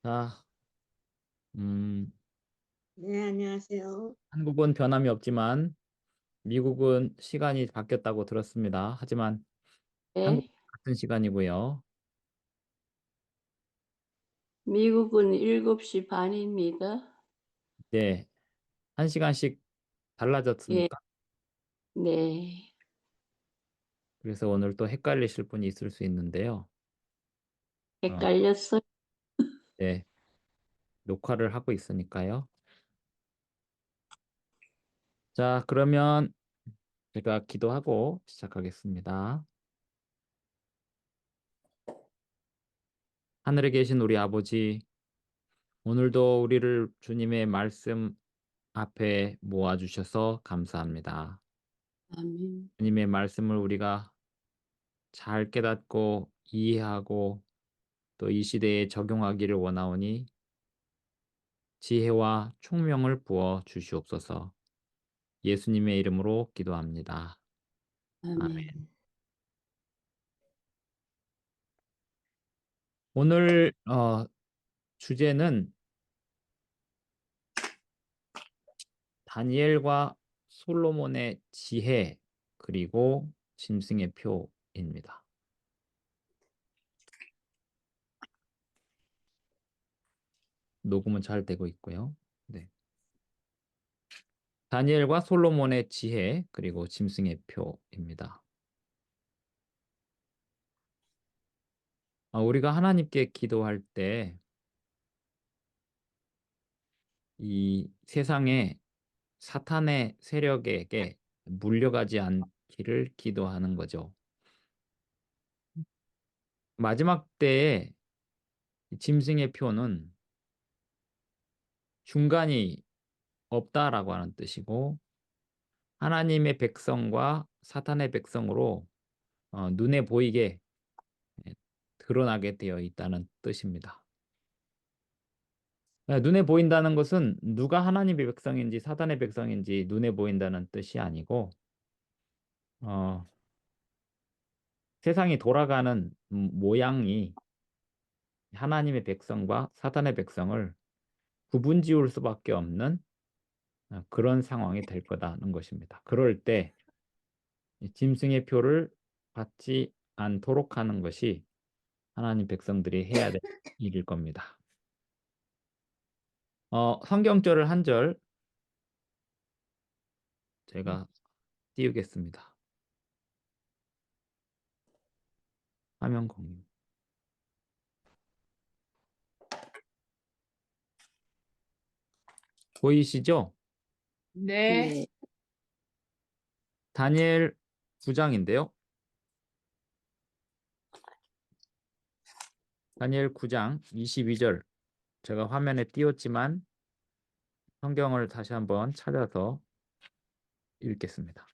자, 음, 네, 안녕하세요. 한국은 변함이 없지만 미국은 시간이 바뀌었다고 들었습니다. 하지만 한국 네, 같은 시간이고요. 미국은 7시 반입니다. 네, 한 시간씩 예, 달라졌습니까? 네, 그래서 오늘 또 헷갈리실 분이 있을 수 있는데요. 어, 헷갈렸어요. 네, 녹화를 하고 있으니까요. 자, 그러면 제가 기도하고 시작하겠습니다. 하늘에 계신 우리 아버지, 오늘도 우리를 주님의 말씀 앞에 모아주셔서 감사합니다. 아멘, 주님의 말씀을 우리가 잘 깨닫고 이해하고 또 이 시대에 적용하기를 원하오니 지혜와 총명을 부어 주시옵소서. 예수님의 이름으로 기도합니다. 아멘. 아멘, 오늘 주제는 다니엘과 솔로몬의 지혜 그리고 짐승의 표입니다. 녹음은 잘 되고 있고요. 네. 다니엘과 솔로몬의 지혜 그리고 짐승의 표입니다. 우리가 하나님께 기도할 때 이 세상에 사탄의 세력에게 물려가지 않기를 기도하는 거죠. 마지막 때에 짐승의 표는 중간이 없다라고 하는 뜻이고 하나님의 백성과 사탄의 백성으로 눈에 보이게 드러나게 되어 있다는 뜻입니다. 눈에 보인다는 것은 누가 하나님의 백성인지 사탄의 백성인지 눈에 보인다는 뜻이 아니고 어, 세상이 돌아가는 모양이 하나님의 백성과 사탄의 백성을 구분 지을 수밖에 없는 그런 상황이 될 거다는 것입니다. 그럴 때 짐승의 표를 받지 않도록 하는 것이 하나님 백성들이 해야 될 일일 겁니다. 성경절을 한 절 제가 띄우겠습니다. 화면 공유. 보이시죠? 네, 네, 다니엘 9장인데요. 다니엘 9장 22절 제가 화면에 띄웠지만 성경을 다시 한번 찾아서 읽겠습니다.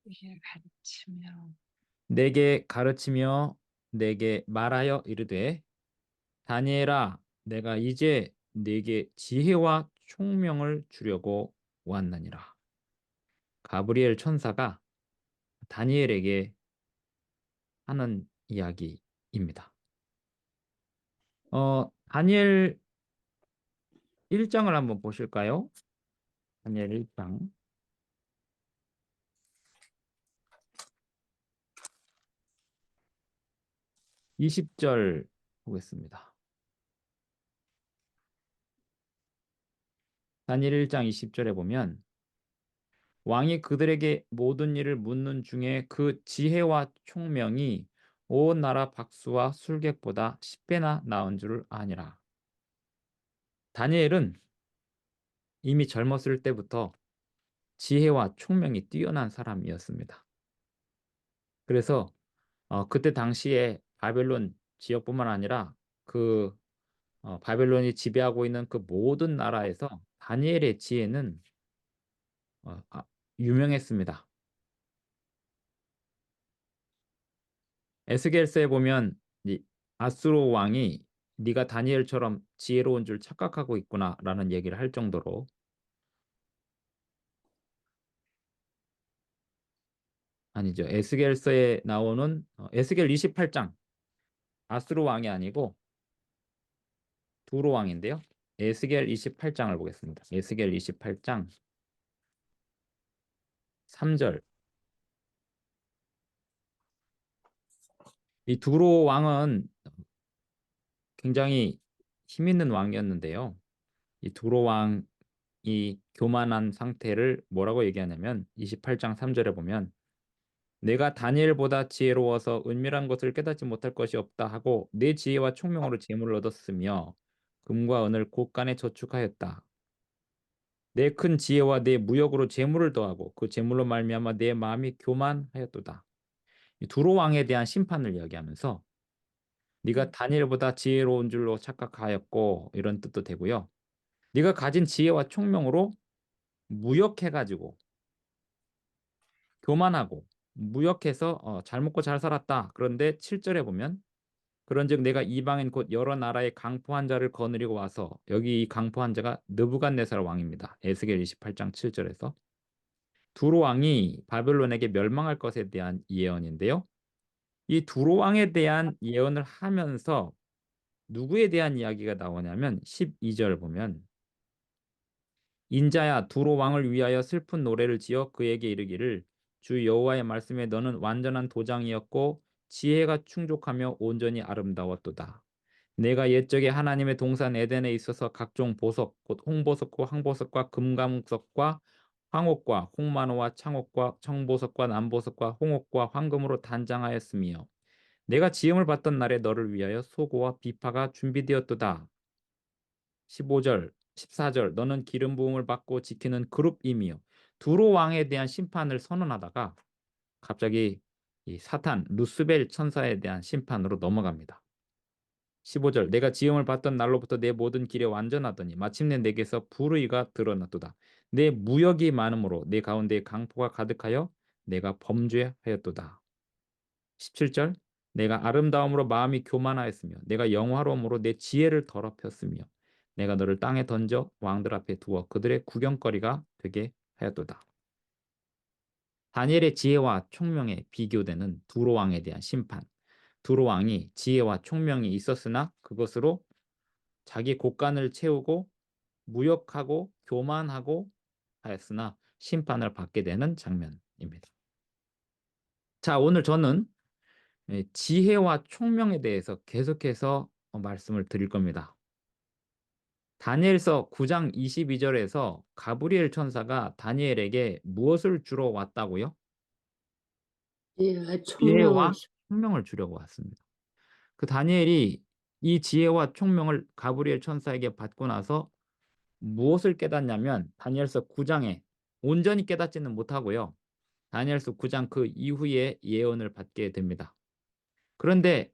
이를 가르치며 내게 가르치며 내게 말하여 이르되 다니엘아 내가 이제 네게 지혜와 총명을 주려고 왔느니라. 가브리엘 천사가 다니엘에게 하는 이야기입니다. 다니엘 1장을 한번 보실까요? 다니엘 1장 20절 보겠습니다. 다니엘 1장 20절에 보면 왕이 그들에게 모든 일을 묻는 중에 그 지혜와 총명이 온 나라 박수와 술객보다 10배나 나은 줄을 아니라. 다니엘은 이미 젊었을 때부터 지혜와 총명이 뛰어난 사람이었습니다. 그래서 그때 당시에 바벨론 지역뿐만 아니라 그 바벨론이 지배하고 있는 그 모든 나라에서 다니엘의 지혜는 어, 아, 유명했습니다. 에스겔서에 보면 이 아수르 왕이 네가 다니엘처럼 지혜로운 줄 착각하고 있구나라는 얘기를 할 정도로 아니죠. 에스겔서에 나오는 에스겔 28장 아수르 왕이 아니고 두로 왕인데요. 에스겔 28장을 보겠습니다. 에스겔 28장 3절. 이 두로 왕은 굉장히 힘 있는 왕이었는데요. 이 두로 왕이 교만한 상태를 뭐라고 얘기하냐면 28장 3절에 보면 내가 다니엘보다 지혜로워서 은밀한 것을 깨닫지 못할 것이 없다 하고 내 지혜와 총명으로 재물을 얻었으며 금과 은을 곳간에 저축하였다. 내 큰 지혜와 내 무역으로 재물을 더하고 그 재물로 말미암아 내 마음이 교만하였도다. 이 두로 왕에 대한 심판을 이야기하면서 네가 다니엘보다 지혜로운 줄로 착각하였고 이런 뜻도 되고요. 네가 가진 지혜와 총명으로 무역해가지고 교만하고 무역해서 잘 먹고 잘 살았다. 그런데 7절에 보면 그런즉 내가 이방인 곧 여러 나라의 강포한 자를 거느리고 와서 여기 이 강포한 자가 느부갓네살 왕입니다. 에스겔 28장 7절에서 두로 왕이 바벨론에게 멸망할 것에 대한 예언인데요. 이 두로 왕에 대한 예언을 하면서 누구에 대한 이야기가 나오냐면 12절 보면 인자야 두로 왕을 위하여 슬픈 노래를 지어 그에게 이르기를 주 여호와의 말씀에 너는 완전한 도장이었고 지혜가 충족하며 온전히 아름다웠도다. 내가 옛적에 하나님의 동산 에덴에 있어서 각종 보석 곧 홍보석과 황보석과 금감석과 황옥과 홍만호와 창옥과 청보석과 남보석과 홍옥과 황금으로 단장하였으며 내가 지음을 받던 날에 너를 위하여 소고와 비파가 준비되었도다. 15절 14절 너는 기름 부음을 받고 지키는 그룹임이요 두로 왕에 대한 심판을 선언하다가 갑자기 이 사탄 루스벨 천사에 대한 심판으로 넘어갑니다. 15절 내가 지음을 받던 날로부터 내 모든 길에 완전하더니 마침내 내게서 불의가 드러났도다. 내 무역이 많으므로 내 가운데에 강포가 가득하여 내가 범죄하였도다. 17절 내가 아름다움으로 마음이 교만하였으며 내가 영화로움으로 내 지혜를 더럽혔으며 내가 너를 땅에 던져 왕들 앞에 두어 그들의 구경거리가 되게 하였도다. 다니엘의 지혜와 총명에 비교되는 두로 왕에 대한 심판. 두로 왕이 지혜와 총명이 있었으나 그것으로 자기 곳간을 채우고 무역하고 교만하고 하였으나 심판을 받게 되는 장면입니다. 자, 오늘 저는 지혜와 총명에 대해서 계속해서 말씀을 드릴 겁니다. 다니엘서 9장 22절에서 가브리엘 천사가 다니엘에게 무엇을 주러 왔다고요? 지혜와 총명을 지혜와 총명을 주려고 왔습니다. 그 다니엘이 이 지혜와 총명을 가브리엘 천사에게 받고 나서 무엇을 깨닫냐면 다니엘서 9장에 온전히 깨닫지는 못하고요. 다니엘서 9장 그 이후에 예언을 받게 됩니다. 그런데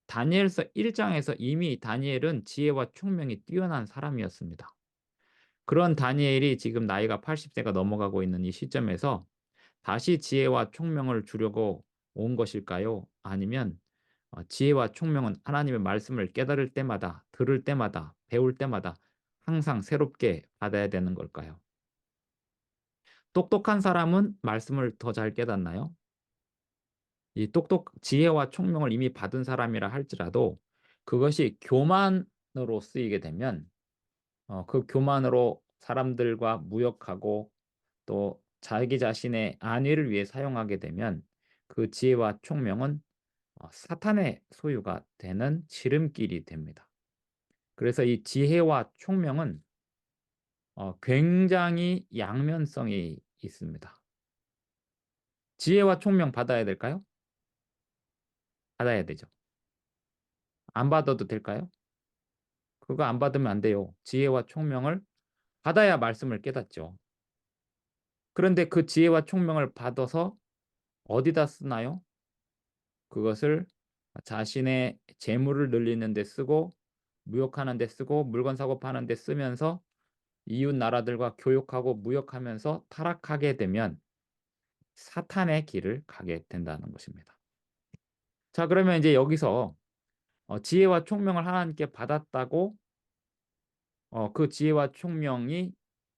다니엘서 1장에서 이미 다니엘은 지혜와 총명이 뛰어난 사람이었습니다. 그런 다니엘이 지금 나이가 80세가 넘어가고 있는 이 시점에서 다시 지혜와 총명을 주려고 온 것일까요? 아니면 지혜와 총명은 하나님의 말씀을 깨달을 때마다, 들을 때마다, 배울 때마다 항상 새롭게 받아야 되는 걸까요? 똑똑한 사람은 말씀을 더 잘 깨닫나요? 이 지혜와 총명을 이미 받은 사람이라 할지라도 그것이 교만으로 쓰이게 되면 그 교만으로 사람들과 무역하고 또 자기 자신의 안위를 위해 사용하게 되면 그 지혜와 총명은 사탄의 소유가 되는 지름길이 됩니다. 그래서 이 지혜와 총명은 굉장히 양면성이 있습니다. 지혜와 총명 받아야 될까요? 받아야 되죠. 안 받아도 될까요? 그거 안 받으면 안 돼요. 지혜와 총명을 받아야 말씀을 깨닫죠. 그런데 그 지혜와 총명을 받아서 어디다 쓰나요? 그것을 자신의 재물을 늘리는 데 쓰고 무역하는 데 쓰고 물건 사고 파는 데 쓰면서 이웃 나라들과 교역하고 무역하면서 타락하게 되면 사탄의 길을 가게 된다는 것입니다. 자, 그러면 이제 여기서 지혜와 총명을 하나님께 받았다고 그 지혜와 총명이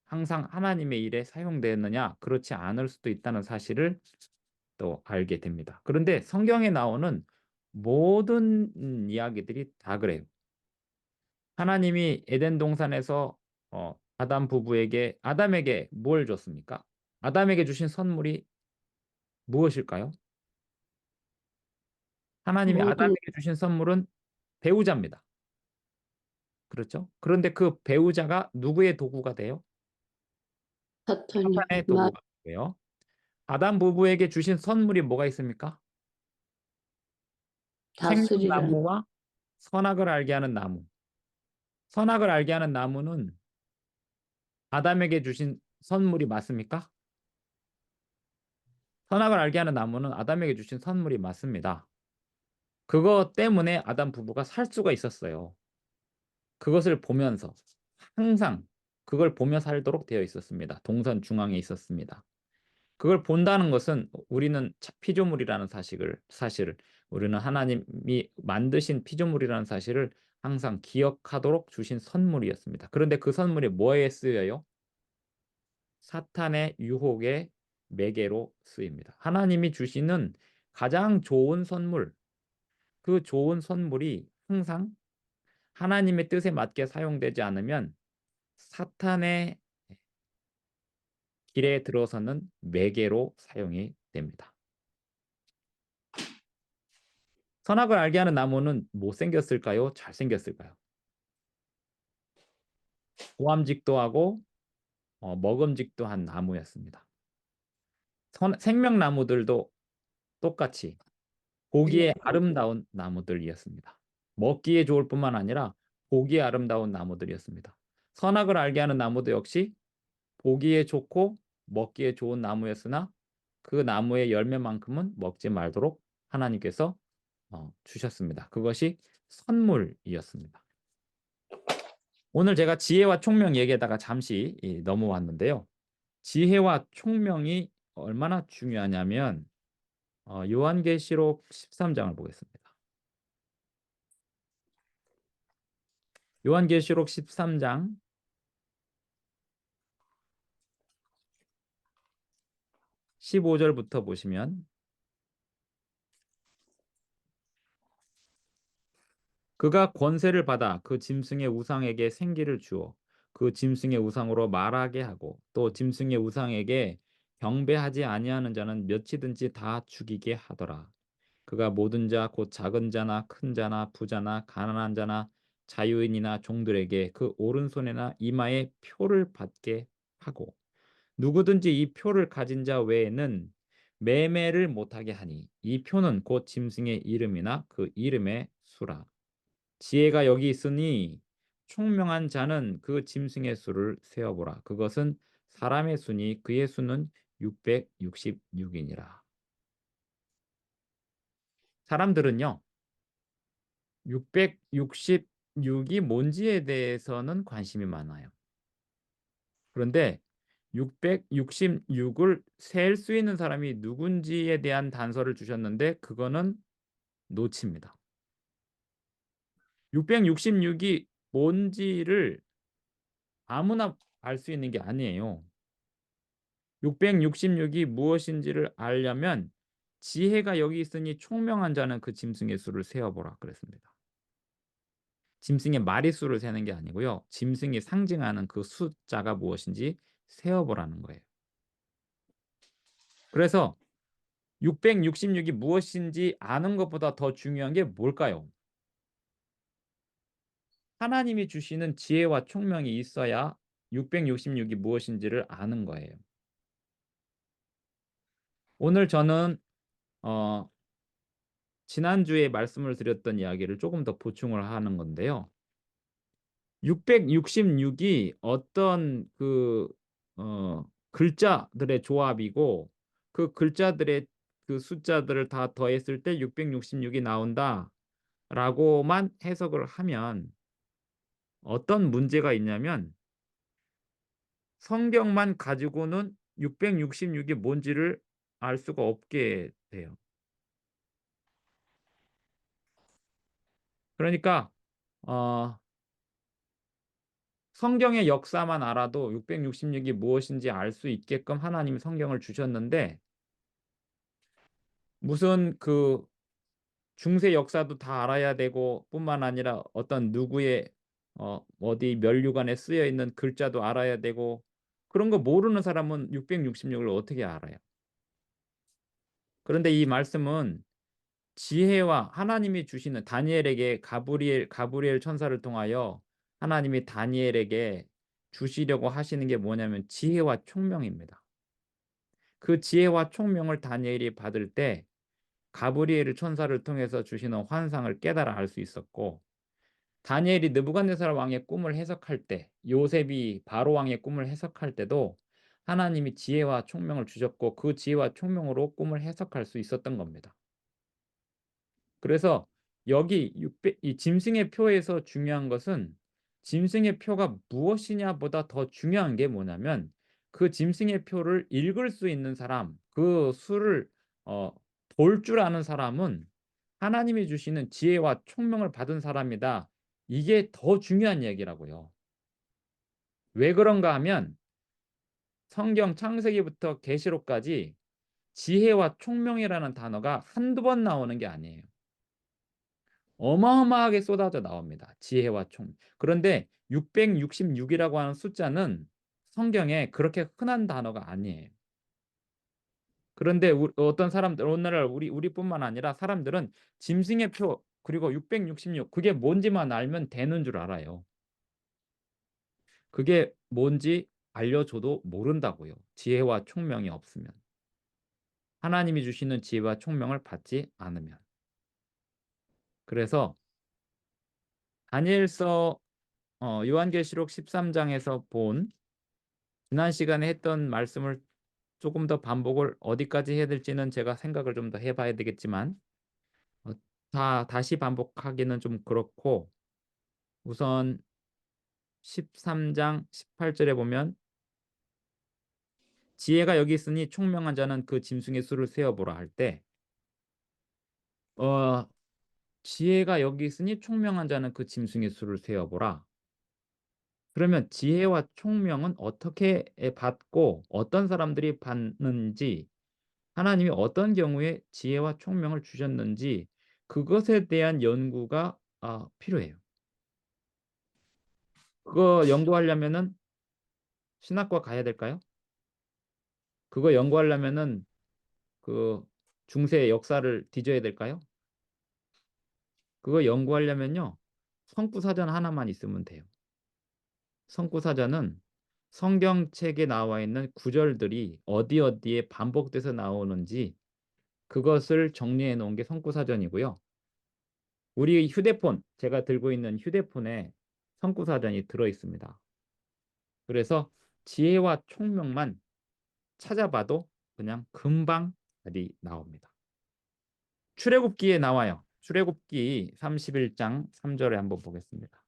항상 하나님의 일에 사용되느냐? 그렇지 않을 수도 있다는 사실을 또 알게 됩니다. 그런데 성경에 나오는 모든 이야기들이 다 그래요. 하나님이 에덴 동산에서 아담에게 뭘 줬습니까? 아담에게 주신 선물이 무엇일까요? 하나님이 모든 아담에게 주신 선물은 배우자입니다. 그렇죠? 그런데 그 배우자가 누구의 도구가 돼요? 사탄이 사탄의 도구가 돼요. 아담 부부에게 주신 선물이 뭐가 있습니까? 다스리라는 생명나무와 선악을 알게 하는 나무. 선악을 알게 하는 나무는 아담에게 주신 선물이 맞습니까? 선악을 알게 하는 나무는 아담에게 주신 선물이 맞습니다. 그것 때문에 아담 부부가 살 수가 있었어요. 그것을 보면서 항상 그걸 보며 살도록 되어 있었습니다. 동선 중앙에 있었습니다. 그걸 본다는 것은 우리는 피조물이라는 사실을 우리는 하나님이 만드신 피조물이라는 사실을 항상 기억하도록 주신 선물이었습니다. 그런데 그 선물이 뭐에 쓰여요? 사탄의 유혹의 매개로 쓰입니다. 하나님이 주시는 가장 좋은 선물, 그 좋은 선물이 항상 하나님의 뜻에 맞게 사용되지 않으면 사탄의 길에 들어서는 매개로 사용이 됩니다. 선악을 알게 하는 나무는 못생겼을까요? 잘생겼을까요? 고함직도 하고 먹음직도 한 나무였습니다. 생명나무들도 똑같이 보기에 아름다운 나무들이었습니다. 먹기에 좋을 뿐만 아니라 보기에 아름다운 나무들이었습니다. 선악을 알게 하는 나무도 역시 보기에 좋고 먹기에 좋은 나무였으나 그 나무의 열매만큼은 먹지 말도록 하나님께서 주셨습니다. 그것이 선물이었습니다. 오늘 제가 지혜와 총명 얘기하다가 잠시 넘어왔는데요. 지혜와 총명이 얼마나 중요하냐면 요한계시록 13장을 보겠습니다. 요한계시록 13장 15절부터 보시면 그가 권세를 받아 그 짐승의 우상에게 생기를 주어 그 짐승의 우상으로 말하게 하고 또 짐승의 우상에게 경배하지 아니하는 자는 몇이든지 다 죽이게 하더라. 그가 모든 자 곧 작은 자나 큰 자나 부자나 가난한 자나 자유인이나 종들에게 그 오른손에나 이마에 표를 받게 하고 누구든지 이 표를 가진 자 외에는 매매를 못하게 하니 이 표는 곧 짐승의 이름이나 그 이름의 수라. 지혜가 여기 있으니 총명한 자는 그 짐승의 수를 세어보라. 그것은 사람의 수니 그의 수는 666이니라. 사람들은요, 666이 뭔지에 대해서는 관심이 많아요. 그런데 666을 셀 수 있는 사람이 누군지에 대한 단서를 주셨는데 그거는 놓칩니다. 666이 뭔지를 아무나 알 수 있는 게 아니에요. 666이 무엇인지를 알려면 지혜가 여기 있으니 총명한 자는 그 짐승의 수를 세어보라 그랬습니다. 짐승의 마리수를 세는 게 아니고요. 짐승이 상징하는 그 숫자가 무엇인지 세어보라는 거예요. 그래서 666이 무엇인지 아는 것보다 더 중요한 게 뭘까요? 하나님이 주시는 지혜와 총명이 있어야 666이 무엇인지를 아는 거예요. 오늘 저는 지난주에 말씀을 드렸던 이야기를 조금 더 보충을 하는 건데요. 666이 어떤 글자들의 조합이고 그 글자들의 그 숫자들을 다 더했을 때 666이 나온다라고만 해석을 하면 어떤 문제가 있냐면 성경만 가지고는 666이 뭔지를 알 수가 없게 돼요. 그러니까 성경의 역사만 알아도 666이 무엇인지 알 수 있게끔 하나님이 성경을 주셨는데 무슨 중세 역사도 다 알아야 되고 뿐만 아니라 어떤 누구의 어디 면류관에 쓰여 있는 글자도 알아야 되고 그런 거 모르는 사람은 666을 어떻게 알아요? 그런데 이 말씀은 지혜와 하나님이 주시는 다니엘에게 가브리엘 천사를 통하여 하나님이 다니엘에게 주시려고 하시는 게 뭐냐면 지혜와 총명입니다. 그 지혜와 총명을 다니엘이 받을 때 가브리엘 천사를 통해서 주시는 환상을 깨달아 알 수 있었고, 다니엘이 느부갓네살 왕의 꿈을 해석할 때, 요셉이 바로 왕의 꿈을 해석할 때도 하나님이 지혜와 총명을 주셨고 그 지혜와 총명으로 꿈을 해석할 수 있었던 겁니다. 그래서 여기 이 짐승의 표에서 중요한 것은 짐승의 표가 무엇이냐보다 더 중요한 게 뭐냐면 그 짐승의 표를 읽을 수 있는 사람, 그 수를 볼 줄 아는 사람은 하나님이 주시는 지혜와 총명을 받은 사람이다. 이게 더 중요한 얘기라고요. 왜 그런가 하면 성경 창세기부터 계시록까지 지혜와 총명이라는 단어가 한두 번 나오는 게 아니에요. 어마어마하게 쏟아져 나옵니다. 지혜와 총명. 그런데 666이라고 하는 숫자는 성경에 그렇게 흔한 단어가 아니에요. 그런데 어떤 사람들 오늘날 우리뿐만 아니라 사람들은 짐승의 표 그리고 666 그게 뭔지만 알면 되는 줄 알아요. 그게 뭔지 알려줘도 모른다고요. 지혜와 총명이 없으면. 하나님이 주시는 지혜와 총명을 받지 않으면. 그래서 다니엘서 요한계시록 13장에서 본 지난 시간에 했던 말씀을 조금 더 반복을 어디까지 해야 될지는 제가 생각을 좀 더 해봐야 되겠지만 어, 다시 반복하기는 좀 그렇고, 우선 13장 18절에 보면 지혜가 여기 있으니 총명한 자는 그 짐승의 수를 세어보라 할 때 지혜가 여기 있으니 총명한 자는 그 짐승의 수를 세어보라. 그러면 지혜와 총명은 어떻게 받고 어떤 사람들이 받는지, 하나님이 어떤 경우에 지혜와 총명을 주셨는지 그것에 대한 연구가 필요해요. 그거 연구하려면은 신학과 가야 될까요? 그거 연구하려면은 그 중세 역사를 뒤져야 될까요? 그거 연구하려면요, 성구사전 하나만 있으면 돼요. 성구사전은 성경책에 나와 있는 구절들이 어디에 반복돼서 나오는지 그것을 정리해 놓은 게 성구사전이고요. 우리 휴대폰, 제가 들고 있는 휴대폰에 성구사전이 들어 있습니다. 그래서 지혜와 총명만 찾아봐도 그냥 금방 답이 나옵니다. 출애굽기에 나와요. 출애굽기 31장 3절에 한번 보겠습니다.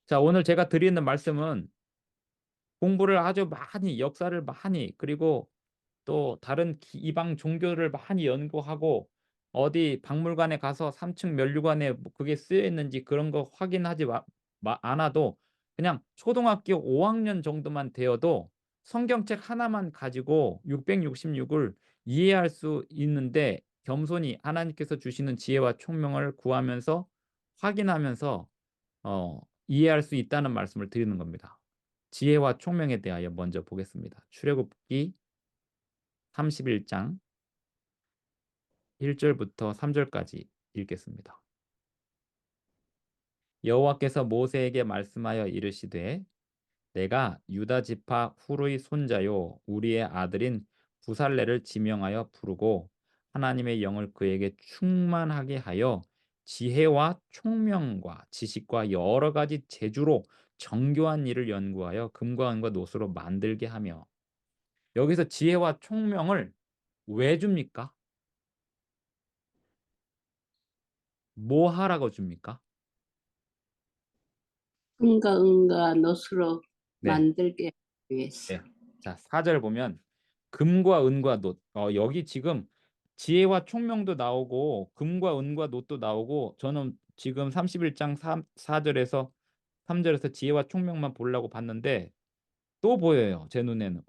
자, 오늘 제가 드리는 말씀은 공부를 아주 많이, 역사를 많이, 그리고 또 다른 이방 종교를 많이 연구하고 어디 박물관에 가서 3층 면류관에 뭐 그게 쓰여 있는지 그런 거 확인하지 않아도 그냥 초등학교 5학년 정도만 되어도 성경책 하나만 가지고 666을 이해할 수 있는데, 겸손히 하나님께서 주시는 지혜와 총명을 구하면서 확인하면서 이해할 수 있다는 말씀을 드리는 겁니다. 지혜와 총명에 대하여 먼저 보겠습니다. 출애굽기 31장 1절부터 3절까지 읽겠습니다. 여호와께서 모세에게 말씀하여 이르시되 내가 유다 지파 훌의 손자요 우리의 아들인 부살레를 지명하여 부르고 하나님의 영을 그에게 충만하게 하여 지혜와 총명과 지식과 여러 가지 재주로 정교한 일을 연구하여 금과 은과 노수로 만들게 하며. 여기서 지혜와 총명을 왜 줍니까? 뭐 하라고 줍니까? 은과 노수로 네. 만들게 하기 위해서. 네. 자, 4절 보면 금과 은과 놋. 여기 지금 지혜와 총명도 나오고 금과 은과 놋도 나오고, 저는 지금 31장 4절에서 3절에서 지혜와 총명만 보려고 봤는데 또 보여요. 제 눈에는.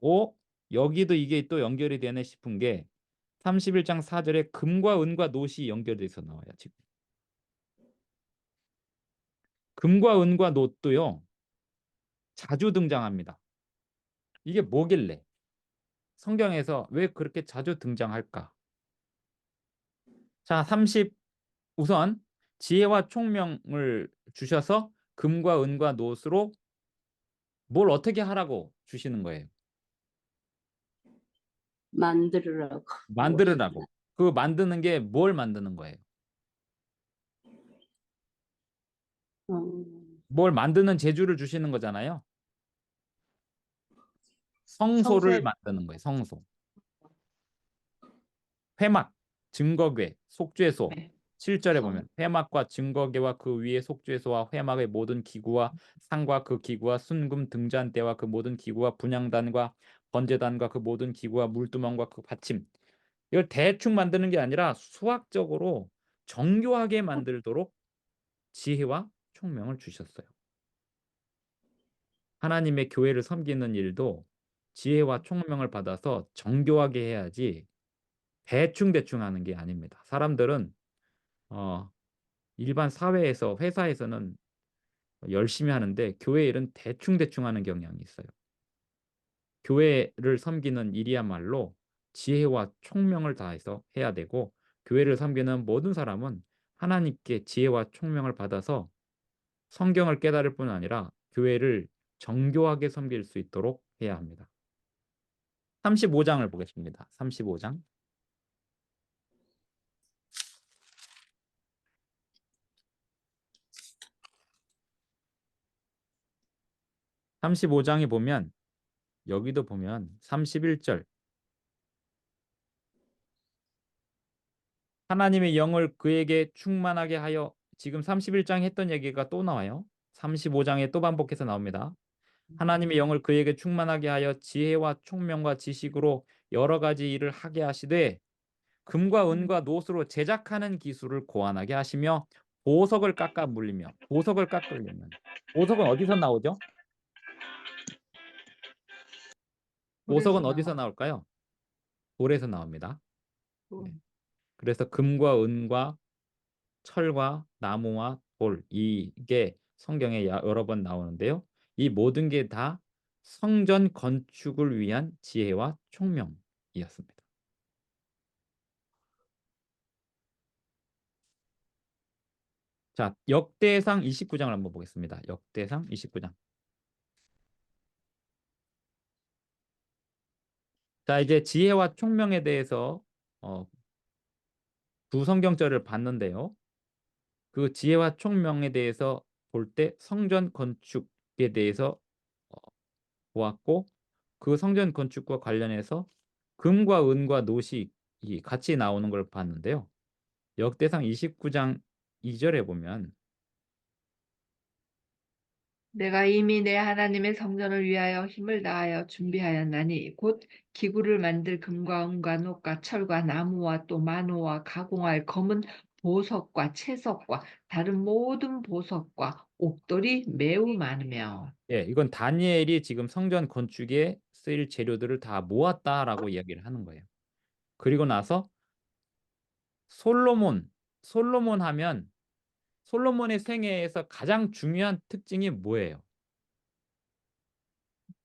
여기도 이게 또 연결이 되네 싶은 게 31장 4절에 금과 은과 놋이 연결돼서 나와요, 지금. 금과 은과 놋도요. 자주 등장합니다. 이게 뭐길래? 성경에서 왜 그렇게 자주 등장할까? 자, 우선 지혜와 총명을 주셔서 금과 은과 놋으로 뭘 어떻게 하라고 주시는 거예요? 만들으라고. 만들으라고. 그 만드는 게 뭘 만드는 거예요? 뭘 만드는 재주를 주시는 거잖아요. 성소를 성소에 만드는 거예요. 성소. 회막, 증거궤, 속죄소. 네. 7절에 성- 보면 회막과 증거궤와 그 위에 속죄소와 회막의 모든 기구와 상과 그 기구와 순금 등잔대와 그 모든 기구와 분향단과 번제단과 그 모든 기구와 물두멍과 그 받침. 이걸 대충 만드는 게 아니라 수학적으로 정교하게 만들도록 지혜와 총명을 주셨어요. 하나님의 교회를 섬기는 일도 지혜와 총명을 받아서 정교하게 해야지 대충 하는 게 아닙니다. 사람들은 일반 사회에서 회사에서는 열심히 하는데 교회 일은 대충 하는 경향이 있어요. 교회를 섬기는 일이야말로 지혜와 총명을 다해서 해야 되고 교회를 섬기는 모든 사람은 하나님께 지혜와 총명을 받아서 성경을 깨달을 뿐 아니라 교회를 정교하게 섬길 수 있도록 해야 합니다. 35장을 보겠습니다. 35장. 35장에 보면 여기도 보면 31절 하나님의 영을 그에게 충만하게 하여 지금 31장에 했던 얘기가 또 나와요. 35장에 또 반복해서 나옵니다. 하나님의 영을 그에게 충만하게 하여 지혜와 총명과 지식으로 여러 가지 일을 하게 하시되 금과 은과 놋으로 제작하는 기술을 고안하게 하시며 보석을 깎아 물리며 보석을 깎으려면 보석은 어디서 나오죠? 보석은 어디서 나올까요? 돌에서 나옵니다. 네. 그래서 금과 은과 철과 나무와 돌 이게 성경에 여러 번 나오는데요. 이 모든 게 다 성전 건축을 위한 지혜와 총명이었습니다. 자, 역대상 29장을 한번 보겠습니다. 역대상 29장. 자, 이제 지혜와 총명에 대해서 두 성경절을 봤는데요. 그 지혜와 총명에 대해서 볼 때 성전 건축에 대해서 어, 보았고 그 성전 건축과 관련해서 금과 은과 놋이 같이 나오는 걸 봤는데요. 역대상 29장 2절에 보면 내가 이미 내 하나님의 성전을 위하여 힘을 다하여 준비하였나니 곧 기구를 만들 금과 은과 놋과 철과 나무와 또 만호와 가공할 검은 보석과 채석과 다른 모든 보석과 옥돌이 매우 많으며. 예, 이건 다니엘이 지금 성전 건축에 쓰일 재료들을 다 모았다라고 이야기를 하는 거예요. 그리고 나서 솔로몬 하면 솔로몬의 생애에서 가장 중요한 특징이 뭐예요?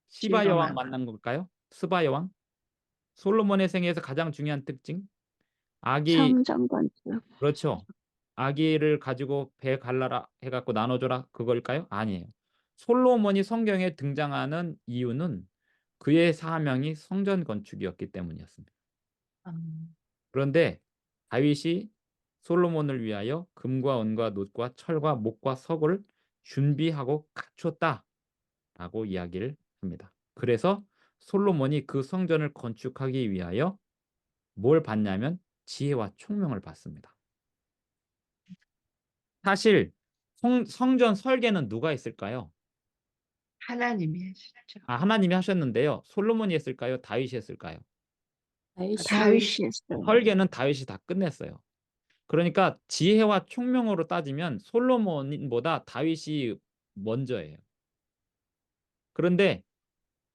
시바 지혜가 여왕 많아. 만난 걸까요? 스바 여왕? 솔로몬의 생애에서 가장 중요한 특징? 아기, 성전 건축. 그렇죠. 아기를 가지고 배 갈라라 해갖고 나눠줘라 그걸까요? 아니에요. 솔로몬이 성경에 등장하는 이유는 그의 사명이 성전 건축이었기 때문이었습니다. 그런데 다윗이 솔로몬을 위하여 금과 은과 놋과 철과 목과 석을 준비하고 갖췄다라고 이야기를 합니다. 그래서 솔로몬이 그 성전을 건축하기 위하여 뭘 받냐면 지혜와 총명을 받습니다. 사실 성전 설계는 누가 했을까요? 하나님이 해주죠. 하나님이 하셨는데요. 솔로몬이 했을까요? 다윗이 했을까요? 다윗이 했어요. 설계는 다윗이 다 끝냈어요. 그러니까 지혜와 총명으로 따지면 솔로몬보다 다윗이 먼저예요. 그런데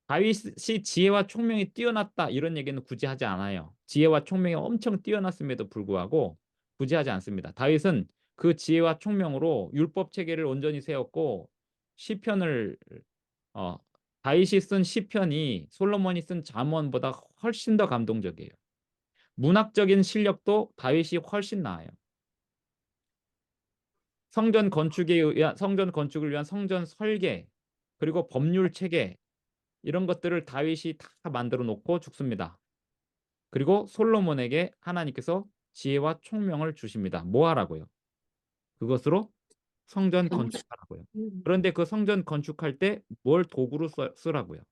다윗이 지혜와 총명이 뛰어났다 이런 얘기는 굳이 하지 않아요. 지혜와 총명이 엄청 뛰어났음에도 불구하고 굳이 하지 않습니다. 다윗은 그 지혜와 총명으로 율법 체계를 온전히 세웠고 시편을 다윗이 쓴 시편이 솔로몬이 쓴 잠언보다 훨씬 더 감동적이에요. 문학적인 실력도 다윗이 훨씬 나아요. 성전 건축을 위한 성전 설계, 그리고 법률 체계, 이런 것들을 다윗이 다 만들어 놓고 죽습니다. 그리고 솔로몬에게 하나님께서 지혜와 총명을 주십니다. 뭐 하라고요? 그것으로 성전 건축하라고요. 그런데 그 성전 건축할 때 뭘 도구로 쓰라고요?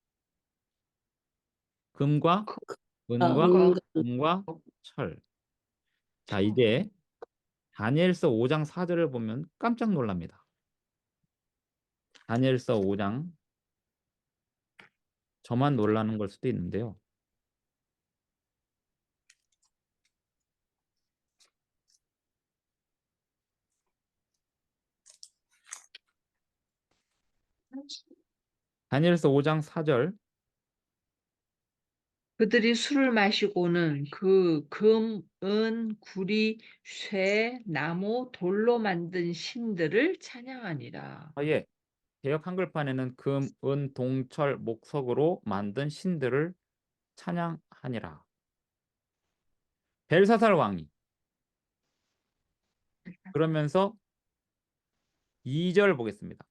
금과 은과 은과 동과 철. 자, 이제 다니엘서 5장 4절을 보면 깜짝 놀랍니다. 다니엘서 5장, 저만 놀라는 걸 수도 있는데요. 다니엘서 5장 4절. 그들이 술을 마시고는 그 금, 은, 구리, 쇠, 나무, 돌로 만든 신들을 찬양하니라. 예. 개역 한글판에는 금, 은, 동, 철, 목석으로 만든 신들을 찬양하니라. 벨사살 왕이 그러면서 2절 보겠습니다.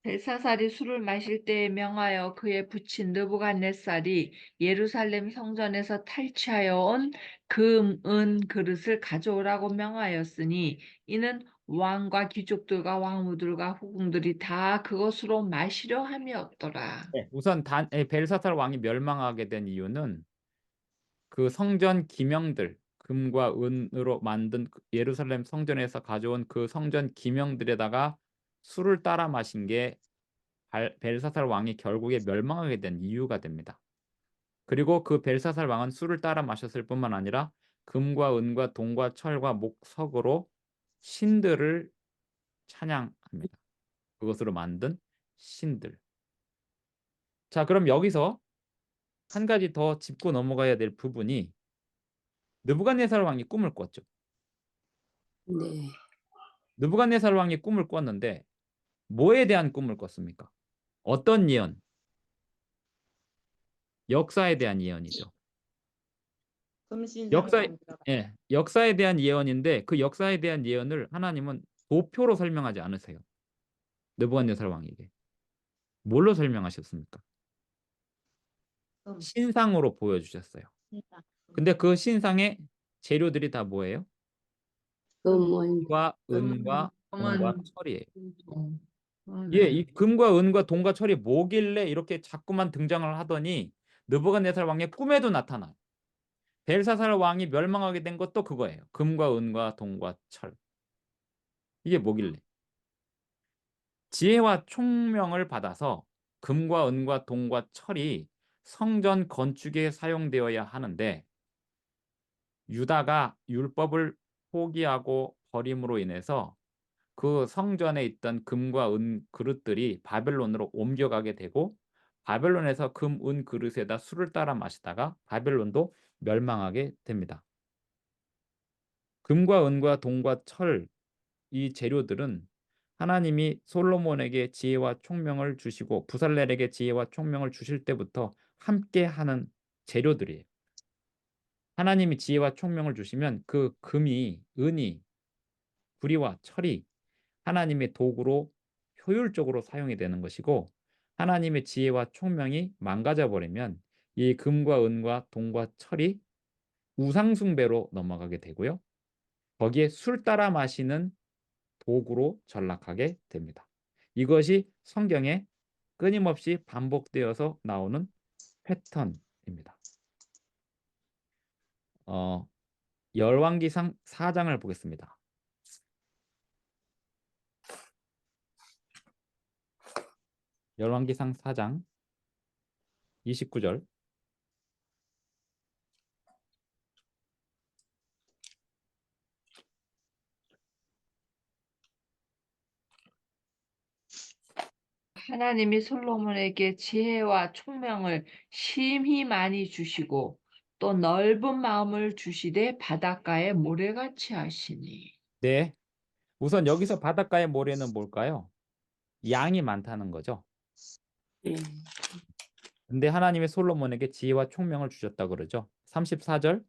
벨사살이 술을 마실 때에 명하여 그의 부친 느부갓네살이 예루살렘 성전에서 탈취하여 온 금, 은 그릇을 가져오라고 명하였으니 이는 왕과 귀족들과 왕후들과 후궁들이 다 그것으로 마시려 함이었더라. 네. 우선 벨사살 왕이 멸망하게 된 이유는 그 성전 기명들, 금과 은으로 만든 예루살렘 성전에서 가져온 그 성전 기명들에다가 술을 따라 마신 게 벨사살 왕이 결국에 멸망하게 된 이유가 됩니다. 그리고 그 벨사살 왕은 술을 따라 마셨을 뿐만 아니라 금과 은과 동과 철과 목석으로 신들을 찬양합니다. 그것으로 만든 신들. 자, 그럼 여기서 한 가지 더 짚고 넘어가야 될 부분이 느부갓네살 왕이 꿈을 꿨죠. 네. 느부갓네살 왕이 꿈을 꿨는데 뭐에 대한 꿈을 꿨습니까? 어떤 예언? 역사에 대한 예언이죠. 역사에 대한 예언인데 그 역사에 대한 예언을 하나님은 도표로 설명하지 않으세요. 느부갓네살 왕에게. 뭘로 설명하셨습니까? 신상으로 보여주셨어요. 근데 그 신상의 재료들이 다 뭐예요? 금은 금과 은과 동과 금은 철이에요. 네. 이 금과 은과 동과 철이 뭐길래 이렇게 자꾸만 등장을 하더니 느부갓네살 왕의 꿈에도 나타나요. 벨사살 왕이 멸망하게 된 것도 그거예요. 금과 은과 동과 철. 이게 뭐길래? 지혜와 총명을 받아서 금과 은과 동과 철이 성전 건축에 사용되어야 하는데 유다가 율법을 포기하고 버림으로 인해서 그 성전에 있던 금과 은 그릇들이 바벨론으로 옮겨가게 되고 바벨론에서 금, 은 그릇에다 술을 따라 마시다가 바벨론도 멸망하게 됩니다. 금과 은과 동과 철, 이 재료들은 하나님이 솔로몬에게 지혜와 총명을 주시고 부살렐에게 지혜와 총명을 주실 때부터 함께 하는 재료들이에요. 하나님이 지혜와 총명을 주시면 그 금이, 은이, 구리와 철이 하나님의 도구로 효율적으로 사용이 되는 것이고 하나님의 지혜와 총명이 망가져 버리면 이 금과 은과 동과 철이 우상숭배로 넘어가게 되고요. 거기에 술 따라 마시는 도구로 전락하게 됩니다. 이것이 성경에 끊임없이 반복되어서 나오는 패턴입니다. 열왕기상 4장을 보겠습니다. 열왕기상 4장 29절. 하나님이 솔로몬에게 지혜와 총명을 심히 많이 주시고 또 넓은 마음을 주시되 바닷가에 모래같이 하시니. 네. 우선 여기서 바닷가의 모래는 뭘까요? 양이 많다는 거죠. 예. 근데 하나님이 솔로몬에게 지혜와 총명을 주셨다 그러죠. 34절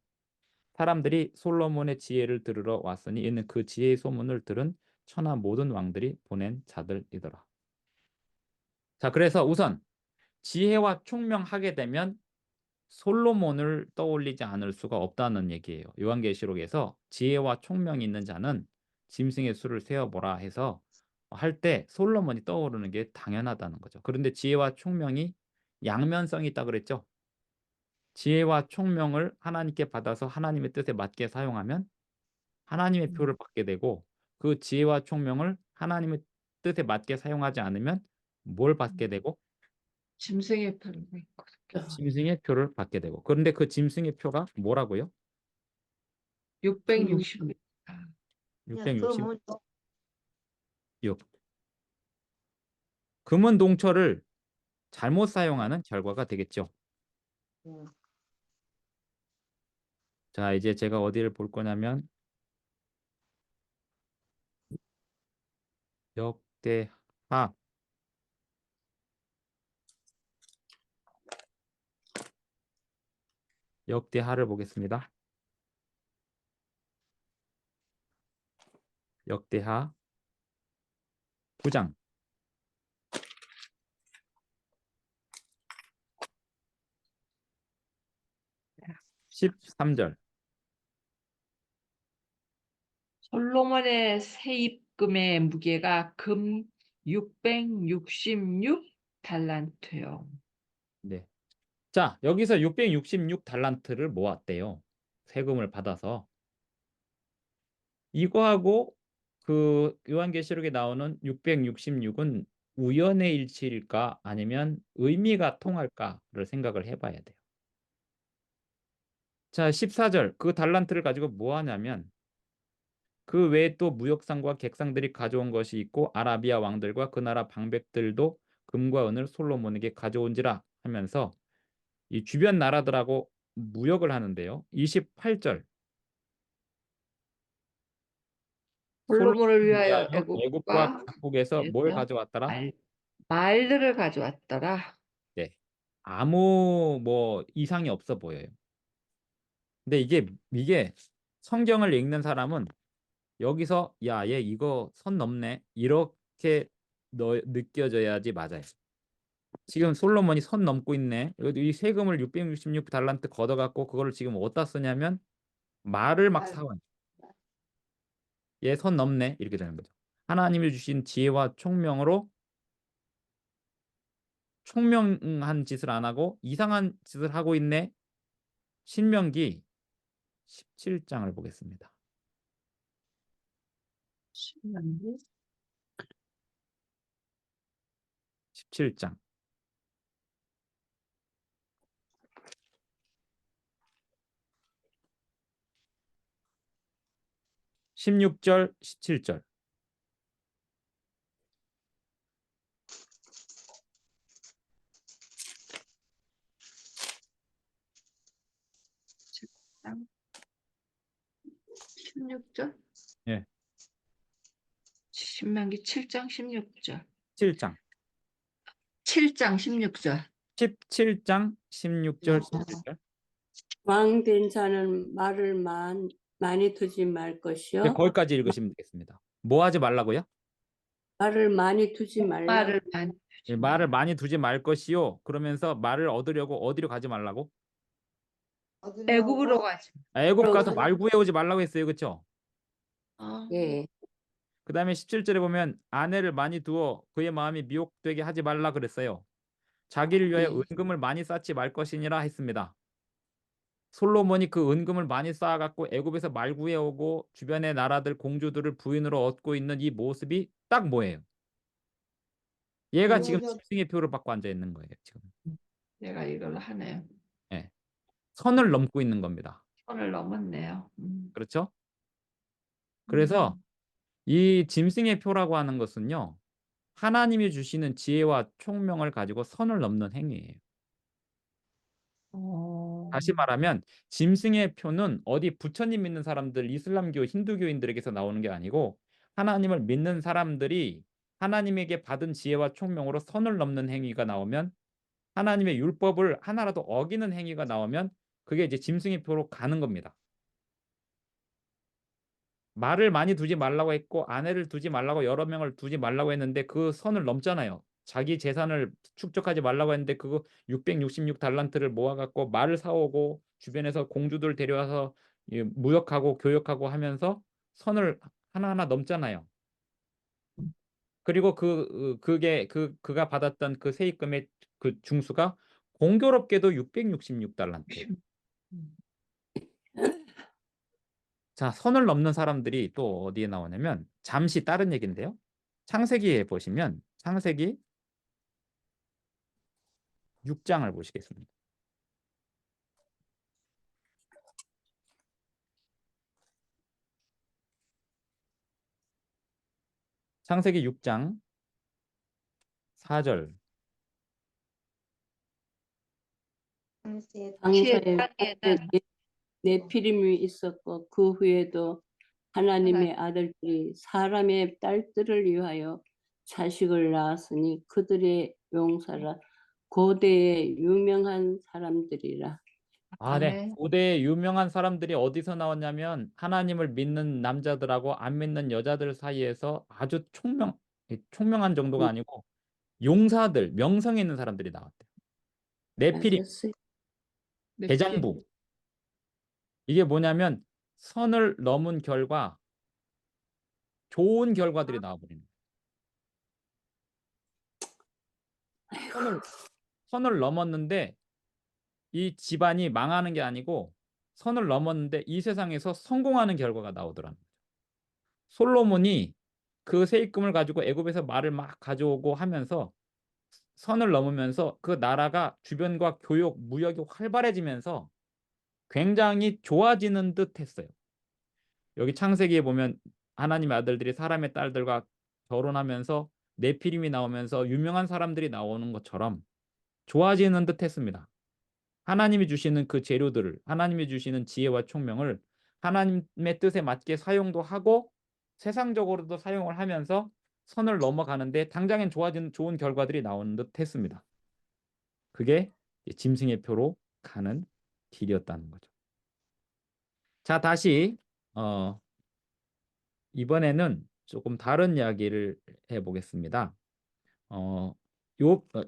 사람들이 솔로몬의 지혜를 들으러 왔으니 이는 그 지혜의 소문을 들은 천하 모든 왕들이 보낸 자들이더라. 자, 그래서 우선 지혜와 총명하게 되면 솔로몬을 떠올리지 않을 수가 없다는 얘기예요. 요한계시록에서 지혜와 총명이 있는 자는 짐승의 수를 세어보라 해서 할 때 솔로몬이 떠오르는 게 당연하다는 거죠. 그런데 지혜와 총명이 양면성이 있다 그랬죠. 지혜와 총명을 하나님께 받아서 하나님의 뜻에 맞게 사용하면 하나님의 표를 받게 되고 그 지혜와 총명을 하나님의 뜻에 맞게 사용하지 않으면 뭘 받게 되고 짐승의 표를 받고. 짐승의 표를 받게 되고 그런데 그 짐승의 표가 뭐라고요? 660. 666 금은 동처를 잘못 사용하는 결과가 되겠죠. 자, 이제 제가 어디를 볼 거냐면 역대하 역대하를 보겠습니다. 역대하 9장 13절 솔로몬의 세입금의 무게가 금 666 달란트요. 네. 자, 여기서 666 달란트를 모았대요. 세금을 받아서. 이거하고 그 요한계시록에 나오는 666은 우연의 일치일까 아니면 의미가 통할까를 생각을 해봐야 돼요. 자, 14절 그 달란트를 가지고 뭐 하냐면 그 외에 또 무역상과 객상들이 가져온 것이 있고 아라비아 왕들과 그 나라 방백들도 금과 은을 솔로몬에게 가져온지라 하면서 이 주변 나라들하고 무역을 하는데요. 28절 솔로몬을 솔로몬을 위하여 위하여 애굽과 애국과 각국에서 뭘 에서 가져왔더라? 말들을 가져왔더라. 네. 아무 뭐 이상이 없어 보여요. 근데 이게 성경을 읽는 사람은 여기서 야, 얘 이거 선 넘네. 이렇게 느껴져야지 맞아요. 지금 솔로몬이 선 넘고 있네. 이 세금을 666 달란트 걷어갖고 그거를 지금 어디다 쓰냐면 말을 막 사와요. 얘 선 넘네. 이렇게 되는 거죠. 하나님이 주신 지혜와 총명으로 총명한 짓을 안 하고 이상한 짓을 하고 있네. 신명기 17장을 보겠습니다. 17장 16절 17절 장 16절? 예, 신명기 7장 16절. 7장 7장 16절. 17장 16절 17절 왕 된 자는 말을 많이 두지 말 네, 것이요. 거기까지 읽으시면 되겠습니다. 뭐 하지 말라고요? 말을 많이 두지 말라. 말을 많이 예, 말을 많이 두지 말 것이요. 그러면서 말을 얻으려고 어디로 가지 말라고? 애굽으로 가지. 애굽 가서 말 구해오지 말라고 했어요. 그렇죠? 예. 그 다음에 17절에 보면 아내를 많이 두어 그의 마음이 미혹되게 하지 말라 그랬어요. 자기를 위하여 예. 은금을 많이 쌓지 말 것이니라 했습니다. 솔로몬이 그 은금을 많이 쌓아갖고 애굽에서 말 구해오고 주변의 나라들 공주들을 부인으로 얻고 있는 이 모습이 딱 뭐예요? 얘가 지금 짐승의 표를 받고 앉아 있는 거예요. 지금. 내가 이걸 하네요. 예. 선을 넘고 있는 겁니다. 선을 넘었네요. 그렇죠? 그래서 이 짐승의 표라고 하는 것은요. 하나님이 주시는 지혜와 총명을 가지고 선을 넘는 행위예요. 다시 말하면 짐승의 표는 어디 부처님 믿는 사람들, 이슬람교, 힌두교인들에게서 나오는 게 아니고 하나님을 믿는 사람들이 하나님에게 받은 지혜와 총명으로 선을 넘는 행위가 나오면, 하나님의 율법을 하나라도 어기는 행위가 나오면 그게 이제 짐승의 표로 가는 겁니다. 말을 많이 두지 말라고 했고 아내를 두지 말라고, 여러 명을 두지 말라고 했는데 그 선을 넘잖아요. 자기 재산을 축적하지 말라고 했는데 그거 666달란트를 모아 갖고 말을 사오고 주변에서 공주들 데려와서 무역하고 교역하고 하면서 선을 하나하나 넘잖아요. 그리고 그가 받았던 그 세입금의 그 중수가 공교롭게도 666달란트예요. 자, 선을 넘는 사람들이 또 어디에 나오냐면, 잠시 다른 얘기인데요. 창세기에 보시면 창세기 6장을 보시겠습니다. 창세기 6장 4절. 당시에 땅에는 네피림이 있었고 그 후에도 하나님의 아들들이 사람의 딸들을 위하여 자식을 낳았으니 그들의 용사라 고대의 유명한 사람들이라. 아, 네. 아멘. 고대의 유명한 사람들이 어디서 나왔냐면 하나님을 믿는 남자들하고 안 믿는 여자들 사이에서 아주 총명한 정도가 아니고 용사들, 명성이 있는 사람들이 나왔대요. 네피림, 맞았어요. 대장부. 이게 뭐냐면 선을 넘은 결과 좋은 결과들이 나와버리는 거예요. 선을 넘었는데 이 집안이 망하는 게 아니고 선을 넘었는데 이 세상에서 성공하는 결과가 나오더라는 거죠. 솔로몬이 그 세입금을 가지고 애굽에서 말을 막 가져오고 하면서 선을 넘으면서 그 나라가 주변과 교역, 무역이 활발해지면서 굉장히 좋아지는 듯 했어요. 여기 창세기에 보면 하나님의 아들들이 사람의 딸들과 결혼하면서 네피림이 나오면서 유명한 사람들이 나오는 것처럼 좋아지는 듯 했습니다. 하나님이 주시는 그 재료들을, 하나님이 주시는 지혜와 총명을 하나님의 뜻에 맞게 사용도 하고 세상적으로도 사용을 하면서 선을 넘어가는데 당장엔 좋은 결과들이 나오는 듯 했습니다. 그게 짐승의 표로 가는 길이었다는 거죠. 자, 다시 이번에는 조금 다른 이야기를 해보겠습니다.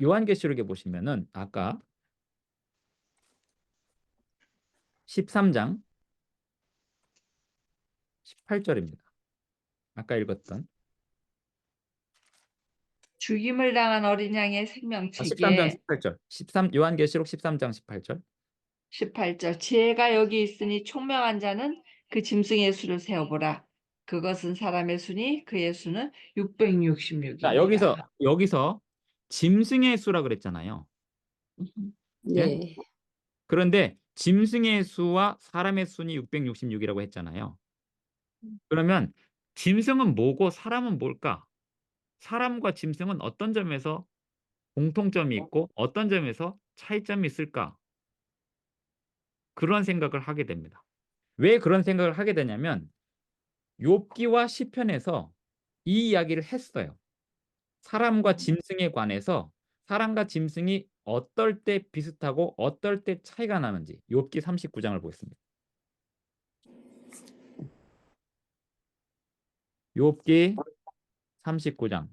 요한계시록에 보시면은 아까 13장 18절입니다. 아까 읽었던 죽임을 당한 어린 양의 13장 생명책에 18절. 요한계시록 13장 18절. 18절 지혜가 여기 있으니 총명한 자는 그 짐승의 수를 세어보라. 그것은 사람의 수니 그의 수는 자, 666이니라. 여기서 짐승의 수라 그랬잖아요. 예? 네. 그런데 짐승의 수와 사람의 수니 666이라고 했잖아요. 그러면 짐승은 뭐고 사람은 뭘까? 사람과 짐승은 어떤 점에서 공통점이 있고 어떤 점에서 차이점이 있을까? 그런 생각을 하게 됩니다. 왜 그런 생각을 하게 되냐면 욥기와 시편에서 이 이야기를 했어요. 사람과 짐승에 관해서 사람과 짐승이 어떨 때 비슷하고 어떨 때 차이가 나는지 욥기 39장을 보겠습니다. 욥기 39장